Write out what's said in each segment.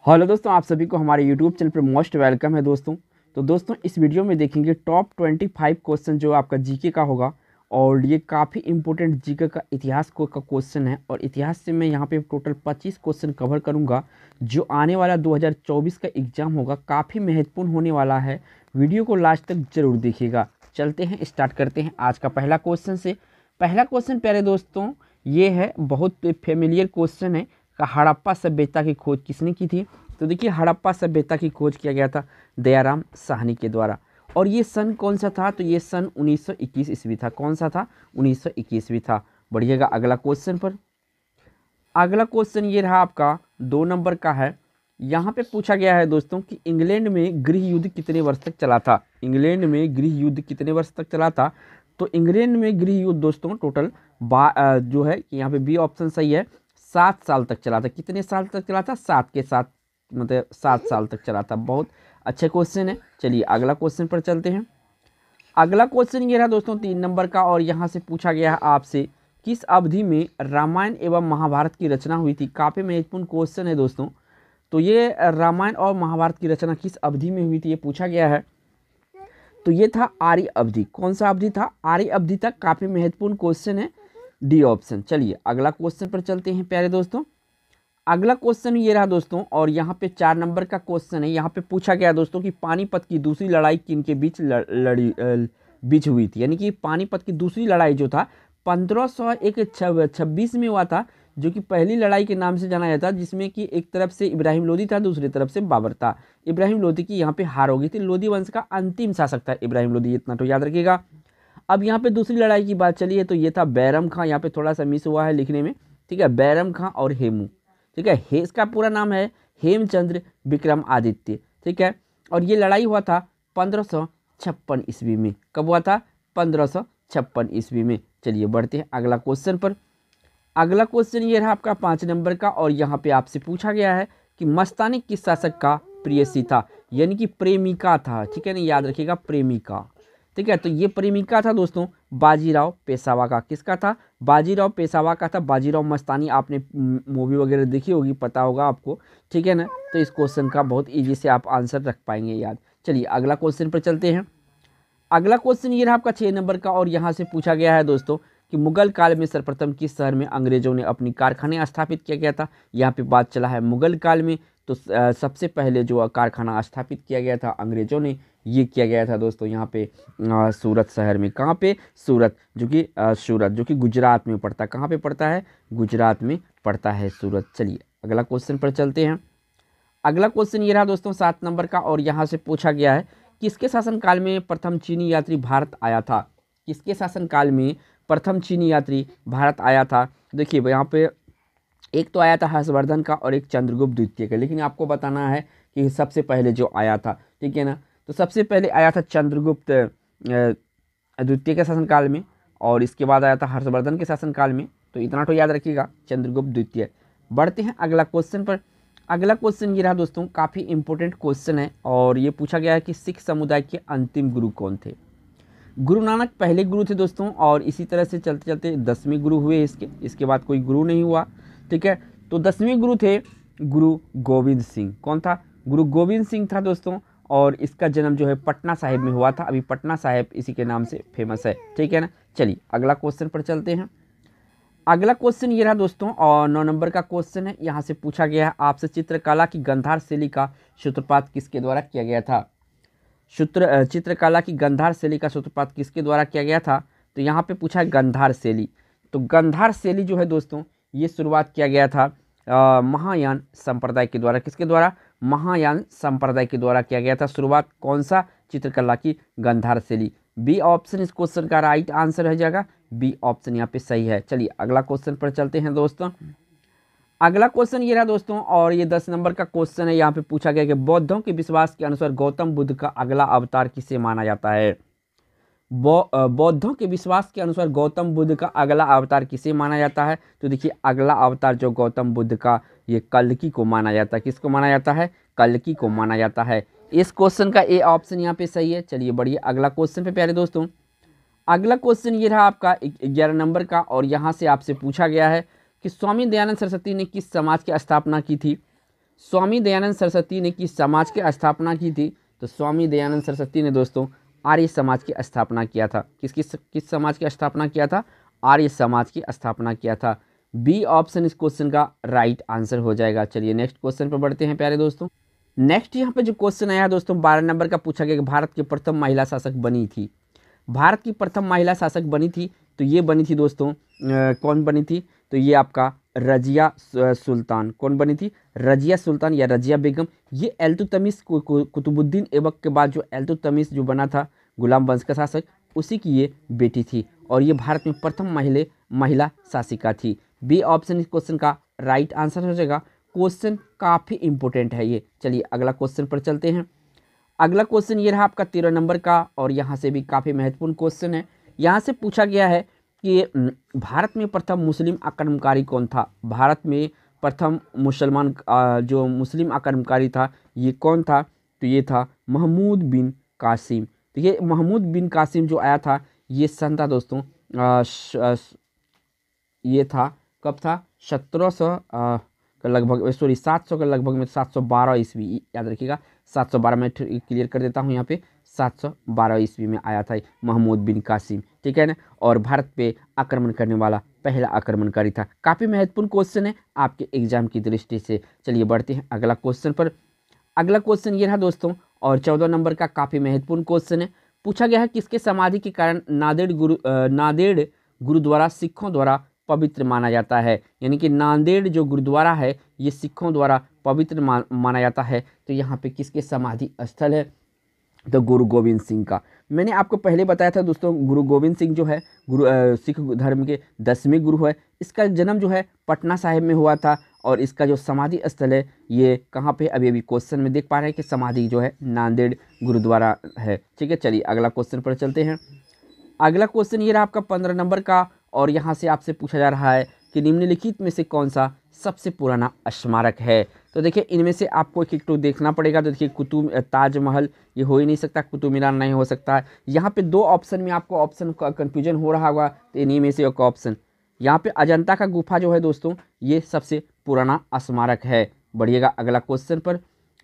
Hello दोस्तों, आप सभी को हमारे यूट्यूब चैनल पर मोस्ट वेलकम है दोस्तों। तो दोस्तों इस वीडियो में देखेंगे टॉप 25 क्वेश्चन जो आपका जीके का होगा। और ये काफ़ी इंपॉर्टेंट जीके का इतिहास का क्वेश्चन है। और इतिहास से मैं यहाँ पे टोटल 25 क्वेश्चन कवर करूँगा जो आने वाला 2024 का एग्ज़ाम होगा। काफ़ी महत्वपूर्ण होने वाला है, वीडियो को लास्ट तक जरूर देखिएगा। चलते हैं, स्टार्ट करते हैं आज का पहला क्वेश्चन से। पहला क्वेश्चन प्यारे दोस्तों ये है, बहुत फेमिलियर क्वेश्चन है का हड़प्पा सभ्यता की खोज किसने की थी। तो देखिए हड़प्पा सभ्यता की खोज किया गया था दयाराम साहनी के द्वारा। और ये सन कौन सा था, तो ये सन 1921 ईस्वी था। कौन सा था, 1921 ईस्वी था। बढ़िएगा अगला क्वेश्चन पर। अगला क्वेश्चन ये रहा आपका 2 नंबर का है। यहाँ पे पूछा गया है दोस्तों कि इंग्लैंड में गृह युद्ध कितने वर्ष तक चला था। इंग्लैंड में गृह युद्ध कितने वर्ष तक चला था। तो इंग्लैंड में गृह युद्ध दोस्तों टोटल जो है यहाँ पे बी ऑप्शन सही है, 7 साल तक चला था। कितने साल तक चला था, 7 के साथ, मतलब 7 साल तक चला था। बहुत अच्छे क्वेश्चन है। चलिए अगला क्वेश्चन पर चलते हैं। अगला क्वेश्चन ये रहा दोस्तों 3 नंबर का। और यहाँ से पूछा गया है आपसे किस अवधि में रामायण एवं महाभारत की रचना हुई थी। काफ़ी महत्वपूर्ण क्वेश्चन है दोस्तों। तो ये रामायण और महाभारत की रचना किस अवधि में हुई थी, ये पूछा गया है। तो ये था आर्य अवधि। कौन सा अवधि था, आर्य अवधि तक। काफ़ी महत्वपूर्ण क्वेश्चन है, डी ऑप्शन। चलिए अगला क्वेश्चन पर चलते हैं प्यारे दोस्तों। अगला क्वेश्चन ये रहा दोस्तों, और यहाँ पे 4 नंबर का क्वेश्चन है। यहाँ पे पूछा गया दोस्तों कि पानीपत की दूसरी लड़ाई किनके बीच बीच हुई थी। यानी कि पानीपत की दूसरी लड़ाई जो था 1526 में हुआ था, जो कि पहली लड़ाई के नाम से जाना जाता, जिसमें कि एक तरफ से इब्राहिम लोदी था, दूसरी तरफ से बाबर था। इब्राहिम लोदी की यहाँ पे हार हो गई थी। लोदी वंश का अंतिम शासक था इब्राहिम लोदी, इतना तो याद रखिएगा। अब यहाँ पे दूसरी लड़ाई की बात चली है, तो ये था बैरम खां। यहाँ पे थोड़ा सा मिस हुआ है लिखने में, ठीक है। बैरम खां और हेमू, ठीक है। इसका पूरा नाम है हेमचंद्र विक्रम आदित्य, ठीक है। और ये लड़ाई हुआ था 1556 ईस्वी में। कब हुआ था, 1556 ईस्वी में। चलिए बढ़ते हैं अगला क्वेश्चन पर। अगला क्वेश्चन ये रहा आपका 5 नंबर का। और यहाँ पे आपसे पूछा गया है कि मस्तानी किस शासक का प्रेयसी था, यानी कि प्रेमिका था, ठीक है ना, याद रखिएगा प्रेमिका, ठीक है। तो ये प्रेमिका था दोस्तों बाजीराव पेशवा का। किसका था, बाजीराव पेशवा का था। बाजीराव मस्तानी आपने मूवी वगैरह देखी होगी, पता होगा आपको, ठीक है ना। तो इस क्वेश्चन का बहुत ईजी से आप आंसर रख पाएंगे याद। चलिए अगला क्वेश्चन पर चलते हैं। अगला क्वेश्चन ये रहा आपका 6 नंबर का। और यहाँ से पूछा गया है दोस्तों कि मुगल काल में सर्वप्रथम किस शहर में अंग्रेजों ने अपनी कारखाने स्थापित किया गया था। यहाँ पे बात चला है मुगल काल में। तो सबसे पहले जो कारखाना स्थापित किया गया था अंग्रेजों ने, ये किया गया था दोस्तों यहाँ पे सूरत शहर में। कहाँ पे, सूरत, जो कि गुजरात में पड़ता है। कहाँ पे पड़ता है, गुजरात में पड़ता है सूरत। चलिए अगला क्वेश्चन पर चलते हैं। अगला क्वेश्चन ये रहा दोस्तों 7 नंबर का। और यहाँ से पूछा गया है किसके शासनकाल में प्रथम चीनी यात्री भारत आया था। किसके शासनकाल में प्रथम चीनी यात्री भारत आया था। देखिए यहाँ पे एक तो आया था हर्षवर्धन का और एक चंद्रगुप्त द्वितीय का, लेकिन आपको बताना है कि सबसे पहले जो आया था, ठीक है ना। तो सबसे पहले आया था चंद्रगुप्त द्वितीय के शासनकाल में, और इसके बाद आया था हर्षवर्धन के शासनकाल में। तो इतना तो याद रखिएगा, चंद्रगुप्त द्वितीय। बढ़ते हैं अगला क्वेश्चन पर। अगला क्वेश्चन ये रहा दोस्तों, काफ़ी इंपॉर्टेंट क्वेश्चन है। और ये पूछा गया है कि सिख समुदाय के अंतिम गुरु कौन थे। गुरु नानक पहले गुरु थे दोस्तों। और इसी तरह से चलते चलते 10वें गुरु हुए इसके बाद कोई गुरु नहीं हुआ, ठीक है। तो 10वें गुरु थे गुरु गोविंद सिंह। कौन था, गुरु गोविंद सिंह था दोस्तों। और इसका जन्म जो है पटना साहिब में हुआ था। अभी पटना साहिब इसी के नाम से फेमस है, ठीक है ना। चलिए अगला क्वेश्चन पर चलते हैं। अगला क्वेश्चन ये रहा दोस्तों, और 9 नंबर का क्वेश्चन है। यहाँ से पूछा गया है आपसे चित्रकला की गांधार शैली का सूत्रपात किसके द्वारा किया गया था। चित्रकला की गांधार शैली का सूत्रपात किसके द्वारा किया गया था। तो यहाँ पे पूछा है गांधार शैली। तो गांधार शैली जो है दोस्तों, ये शुरुआत किया गया था महायान संप्रदाय के द्वारा। किसके द्वारा, महायान संप्रदाय के द्वारा किया गया था शुरुआत। कौन सा, चित्रकला की गांधार शैली। बी ऑप्शन इस क्वेश्चन का राइट आंसर हो जाएगा, बी ऑप्शन यहाँ पे सही है। चलिए अगला क्वेश्चन पर चलते हैं दोस्तों। अगला क्वेश्चन ये रहा दोस्तों, और ये 10 नंबर का क्वेश्चन है। यहाँ पे पूछा गया कि बौद्धों के विश्वास के अनुसार गौतम बुद्ध का अगला अवतार किसे माना जाता है। बौद्धों के विश्वास के अनुसार गौतम बुद्ध का अगला अवतार किसे माना जाता है। तो देखिए अगला अवतार जो गौतम बुद्ध का, ये कल्कि को माना जाता है। किसको माना जाता है, कल्कि को माना जाता है। इस क्वेश्चन का ए ऑप्शन यहाँ पे सही है। चलिए बढ़िए अगला क्वेश्चन पे प्यारे दोस्तों। अगला क्वेश्चन ये रहा आपका 11 नंबर का। और यहाँ से आपसे पूछा गया है कि स्वामी दयानंद सरस्वती ने किस समाज की स्थापना की थी। स्वामी दयानंद सरस्वती ने किस समाज की स्थापना की थी? तो स्वामी दयानंद सरस्वती ने दोस्तों आर्य समाज की स्थापना किया था। किस समाज की स्थापना किया था? आर्य समाज की स्थापना किया था। बी ऑप्शन इस क्वेश्चन का राइट आंसर हो जाएगा। चलिए नेक्स्ट क्वेश्चन पर बढ़ते हैं प्यारे दोस्तों। नेक्स्ट यहाँ पे जो क्वेश्चन आया दोस्तों 12 नंबर का पूछा गया कि भारत की प्रथम महिला शासक बनी थी। भारत की प्रथम महिला शासक बनी थी तो ये बनी थी दोस्तों कौन बनी थी? तो ये आपका रजिया सुल्तान। कौन बनी थी? रजिया सुल्तान या रजिया बेगम। ये इल्तुतमिश कुतुबुद्दीन ऐबक के बाद जो इल्तुतमिश जो बना था गुलाम वंश का शासक, उसी की ये बेटी थी और ये भारत में प्रथम महिला शासिका थी। बी ऑप्शन इस क्वेश्चन का राइट आंसर हो जाएगा। क्वेश्चन काफ़ी इंपॉर्टेंट है ये। चलिए अगला क्वेश्चन पर चलते हैं। अगला क्वेश्चन ये रहा आपका 13 नंबर का और यहाँ से भी काफ़ी महत्वपूर्ण क्वेश्चन है। यहाँ से पूछा गया है कि भारत में प्रथम मुस्लिम आक्रमणकारी कौन था? भारत में प्रथम मुसलमान जो मुस्लिम आक्रमणकारी था ये कौन था? तो ये था महमूद बिन कासिम। तो ये महमूद बिन कासिम जो आया था ये सन था दोस्तों ये था कब था? 1700 का लगभग 700 के लगभग में 712 ईस्वी, याद रखिएगा 712 में क्लियर कर देता हूँ यहाँ पे 712 ईस्वी में आया था महमूद बिन कासिम, ठीक है ना। और भारत पे आक्रमण करने वाला पहला आक्रमणकारी था। काफ़ी महत्वपूर्ण क्वेश्चन है आपके एग्जाम की दृष्टि से। चलिए बढ़ते हैं अगला क्वेश्चन पर। अगला क्वेश्चन ये रहा दोस्तों और 14 नंबर का काफ़ी महत्वपूर्ण क्वेश्चन है। पूछा गया है किसके समाधि के कारण नांदेड़ गुरुद्वारा सिखों द्वारा पवित्र माना जाता है? यानी कि नांदेड़ जो गुरुद्वारा है ये सिखों द्वारा पवित्र माना जाता है। तो यहाँ पे किसके समाधि स्थल है? तो गुरु गोविंद सिंह का। मैंने आपको पहले बताया था दोस्तों गुरु गोविंद सिंह जो है सिख धर्म के 10वें गुरु है। इसका जन्म जो है पटना साहिब में हुआ था और इसका जो समाधि स्थल है ये कहाँ पे? अभी क्वेश्चन में देख पा रहे हैं कि समाधि जो है नांदेड़ गुरुद्वारा है, ठीक है। चलिए अगला क्वेश्चन पर चलते हैं। अगला क्वेश्चन ये रहा आपका 15 नंबर का और यहाँ से आपसे पूछा जा रहा है कि निम्नलिखित में से कौन सा सबसे पुराना स्मारक है? तो देखिए इनमें से आपको एक तो देखना पड़ेगा। तो देखिए ताजमहल ये हो ही नहीं सकता, कुतुब मीनार नहीं हो सकता है। यहाँ पे दो ऑप्शन में आपको ऑप्शन का कन्फ्यूजन हो रहा होगा, तो इन्हीं में से एक ऑप्शन यहाँ पे अजंता का गुफा जो है दोस्तों ये सबसे पुराना स्मारक है। बढ़िएगा अगला क्वेश्चन पर।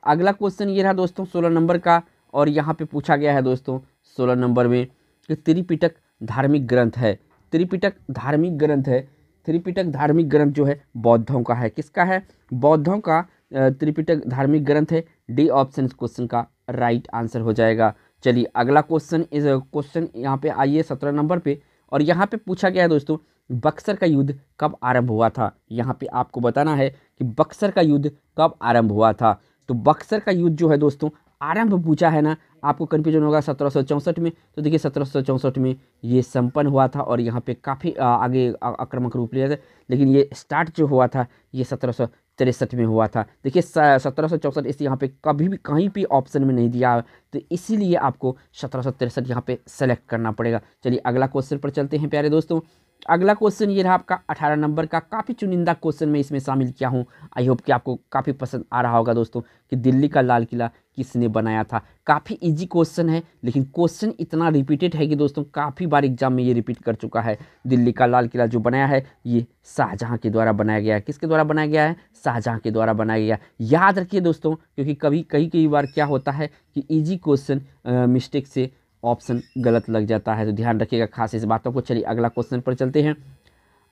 अगला क्वेश्चन ये रहा दोस्तों 16 नंबर का और यहाँ पे पूछा गया है दोस्तों 16 नंबर में कि त्रिपिटक धार्मिक ग्रंथ है। त्रिपिटक धार्मिक ग्रंथ है। त्रिपिटक धार्मिक ग्रंथ जो है बौद्धों का है। किसका है? बौद्धों का त्रिपिटक धार्मिक ग्रंथ है। डी ऑप्शन इस क्वेश्चन का राइट आंसर हो जाएगा। चलिए अगला क्वेश्चन यहाँ पे आइए 17 नंबर पे और यहाँ पे पूछा गया है दोस्तों बक्सर का युद्ध कब आरंभ हुआ था? यहाँ पे आपको बताना है कि बक्सर का युद्ध कब आरंभ हुआ था। तो बक्सर का युद्ध जो है दोस्तों आरंभ पूछा है ना, आपको कन्फ्यूजन होगा 1764 में। तो देखिए 1764 में ये संपन्न हुआ था और यहाँ पे काफ़ी आगे आक्रामक रूप लिया था, लेकिन ये स्टार्ट जो हुआ था ये 1763 में हुआ था। देखिए 1764 इस यहाँ पे कभी भी कहीं भी ऑप्शन में नहीं दिया, तो इसीलिए आपको 1763 यहाँ पे सेलेक्ट करना पड़ेगा। चलिए अगला क्वेश्चन पर चलते हैं प्यारे दोस्तों। अगला क्वेश्चन ये रहा आपका 18 नंबर का। काफ़ी चुनिंदा क्वेश्चन में इसमें शामिल किया हूँ। आई होप कि आपको काफ़ी पसंद आ रहा होगा दोस्तों कि दिल्ली का लाल किला किसने बनाया था। काफ़ी इजी क्वेश्चन है लेकिन क्वेश्चन इतना रिपीटेड है कि दोस्तों काफ़ी बार एग्जाम में ये रिपीट कर चुका है। दिल्ली का लाल किला जो बनाया है ये शाहजहाँ के द्वारा बनाया गया है। किसके द्वारा बनाया गया है? शाहजहाँ के द्वारा बनाया गया। याद रखिए दोस्तों क्योंकि कई बार क्या होता है कि इजी क्वेश्चन मिस्टेक से ऑप्शन गलत लग जाता है, तो ध्यान रखिएगा खास इस बातों को। चलिए अगला क्वेश्चन पर चलते हैं।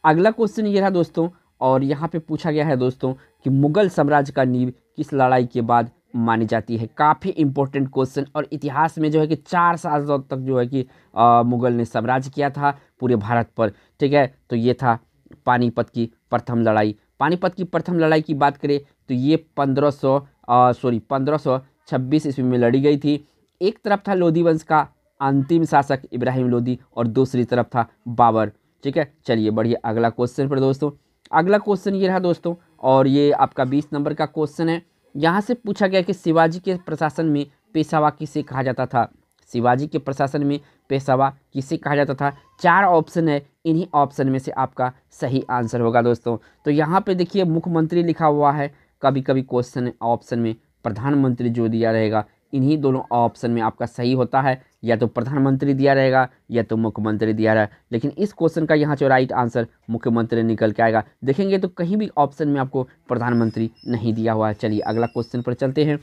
अगला क्वेश्चन ये रहा दोस्तों और यहाँ पे पूछा गया है दोस्तों कि मुगल साम्राज्य का नींव किस लड़ाई के बाद मानी जाती है। काफ़ी इंपॉर्टेंट क्वेश्चन और इतिहास में जो है कि 4 साल तक जो है कि मुगल ने साम्राज्य किया था पूरे भारत पर, ठीक है। तो ये था पानीपत की प्रथम लड़ाई। पानीपत की प्रथम लड़ाई की बात करें तो ये 1526 ईस्वी में लड़ी गई थी। एक तरफ था लोधी वंश का अंतिम शासक इब्राहिम लोधी और दूसरी तरफ था बाबर, ठीक है। चलिए बढ़िए अगला क्वेश्चन पर दोस्तों। अगला क्वेश्चन ये रहा दोस्तों और ये आपका 20 नंबर का क्वेश्चन है। यहाँ से पूछा गया कि शिवाजी के प्रशासन में पेशवा किसे कहा जाता था। शिवाजी के प्रशासन में पेशवा किसे कहा जाता था? 4 ऑप्शन है, इन्हीं ऑप्शन में से आपका सही आंसर होगा दोस्तों। तो यहाँ पे देखिए मुख्यमंत्री लिखा हुआ है, कभी कभी क्वेश्चन ऑप्शन में प्रधानमंत्री जो दिया रहेगा इन्हीं दोनों ऑप्शन में आपका सही होता है, या तो प्रधानमंत्री दिया रहेगा या तो मुख्यमंत्री दिया रहेगा, लेकिन इस क्वेश्चन का यहाँ जो राइट आंसर मुख्यमंत्री निकल के आएगा। देखेंगे तो कहीं भी ऑप्शन में आपको प्रधानमंत्री नहीं दिया हुआ है। चलिए अगला क्वेश्चन पर चलते हैं।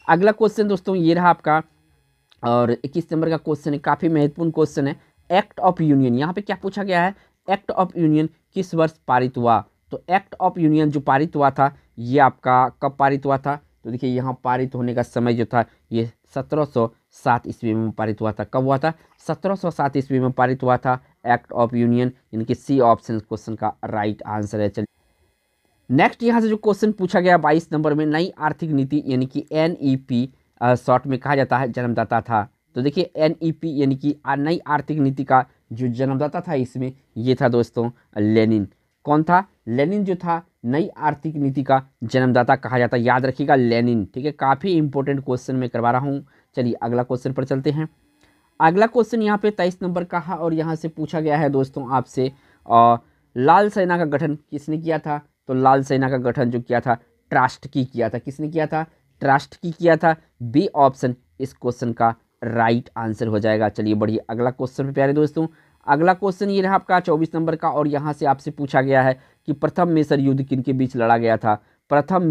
अगला क्वेश्चन दोस्तों ये रहा आपका, और 21 नंबर का क्वेश्चन है, काफ़ी महत्वपूर्ण क्वेश्चन है। एक्ट ऑफ यूनियन, यहाँ पे क्या पूछा गया है, एक्ट ऑफ यूनियन किस वर्ष पारित हुआ? तो एक्ट ऑफ यूनियन जो पारित हुआ था ये आपका कब पारित हुआ था? तो देखिए यहाँ पारित होने का समय जो था ये 1707 ईस्वी में पारित हुआ था। कब हुआ था? 1707 ईस्वी में पारित हुआ था एक्ट ऑफ यूनियन, इनके सी ऑप्शन क्वेश्चन का राइट आंसर है। चलिए नेक्स्ट यहाँ से जो क्वेश्चन पूछा गया 22 नंबर में, नई आर्थिक नीति यानी कि NEP शॉर्ट में कहा जाता है जन्मदाता था। तो देखिए NEP यानी कि नई आर्थिक नीति का जो जन्मदाता था इसमें ये था दोस्तों लेनिन। कौन था? लेनिन जो था नई आर्थिक नीति का जन्मदाता कहा जाता है, याद रखिएगा लेनिन। ठीक है, काफ़ी इंपॉर्टेंट क्वेश्चन मैं करवा रहा हूँ। चलिए अगला क्वेश्चन पर चलते हैं। अगला क्वेश्चन यहाँ पे 23 नंबर का है और यहाँ से पूछा गया है दोस्तों आपसे, लाल सेना का गठन किसने किया था? तो लाल सेना का गठन जो किया था ट्रास्टकी किया था। किसने किया था? ट्रास्टकी किया था। बी ऑप्शन इस क्वेश्चन का राइट आंसर हो जाएगा। चलिए बढ़िए अगला क्वेश्चन प्यारे दोस्तों। अगला क्वेश्चन ये रहा आपका 24 नंबर का, और यहाँ से आपसे पूछा गया है कि प्रथम मैसूर युद्ध किनके बीच लड़ा गया था? प्रथम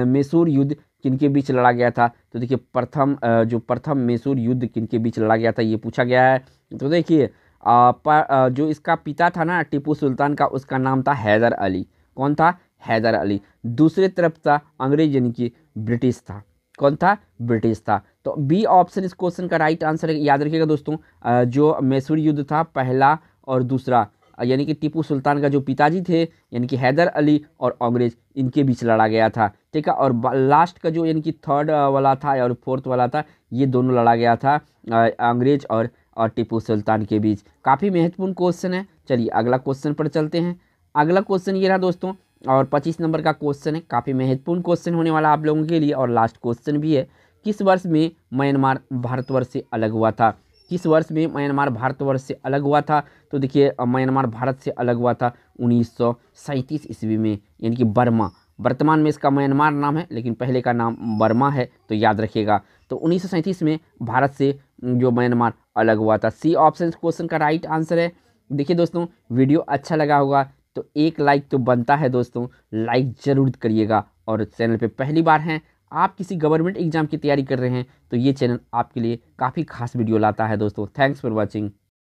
मैसूर युद्ध किनके बीच लड़ा गया था? तो देखिए प्रथम मैसूर युद्ध किनके बीच लड़ा गया था ये पूछा गया है। तो देखिए जो इसका पिता था ना टीपू सुल्तान का, उसका नाम था हैदर अली। कौन था? हैदर अली। दूसरे तरफ था अंग्रेज यानी कि ब्रिटिश था। कौन था? ब्रिटिश था। तो बी ऑप्शन इस क्वेश्चन का राइट आंसर है। याद रखिएगा दोस्तों, जो मैसूर युद्ध था पहला और दूसरा, यानी कि टीपू सुल्तान का जो पिताजी थे यानी कि हैदर अली और अंग्रेज, इनके बीच लड़ा गया था। ठीक है, और लास्ट का जो यानी कि थर्ड वाला था और फोर्थ वाला था, ये दोनों लड़ा गया था अंग्रेज और टीपू सुल्तान के बीच। काफ़ी महत्वपूर्ण क्वेश्चन है। चलिए अगला क्वेश्चन पर चलते हैं। अगला क्वेश्चन ये रहा दोस्तों, और 25 नंबर का क्वेश्चन है, काफ़ी महत्वपूर्ण क्वेश्चन होने वाला आप लोगों के लिए, और लास्ट क्वेश्चन भी है। किस वर्ष में म्यांमार भारतवर्ष से अलग हुआ था? किस वर्ष में म्यांमार भारतवर्ष से अलग हुआ था? तो देखिए म्यांमार भारत से अलग हुआ था 1937 ईस्वी में, यानी कि बर्मा। वर्तमान में इसका म्यांमार नाम है, लेकिन पहले का नाम बर्मा है, तो याद रखिएगा। तो 1937 में भारत से जो म्यांमार अलग हुआ था। सी ऑप्शन क्वेश्चन का राइट आंसर है। देखिए दोस्तों, वीडियो अच्छा लगा होगा तो एक लाइक तो बनता है दोस्तों, लाइक ज़रूर करिएगा। और चैनल पे पहली बार हैं आप, किसी गवर्नमेंट एग्जाम की तैयारी कर रहे हैं, तो ये चैनल आपके लिए काफ़ी खास वीडियो लाता है दोस्तों। Thanks for watching.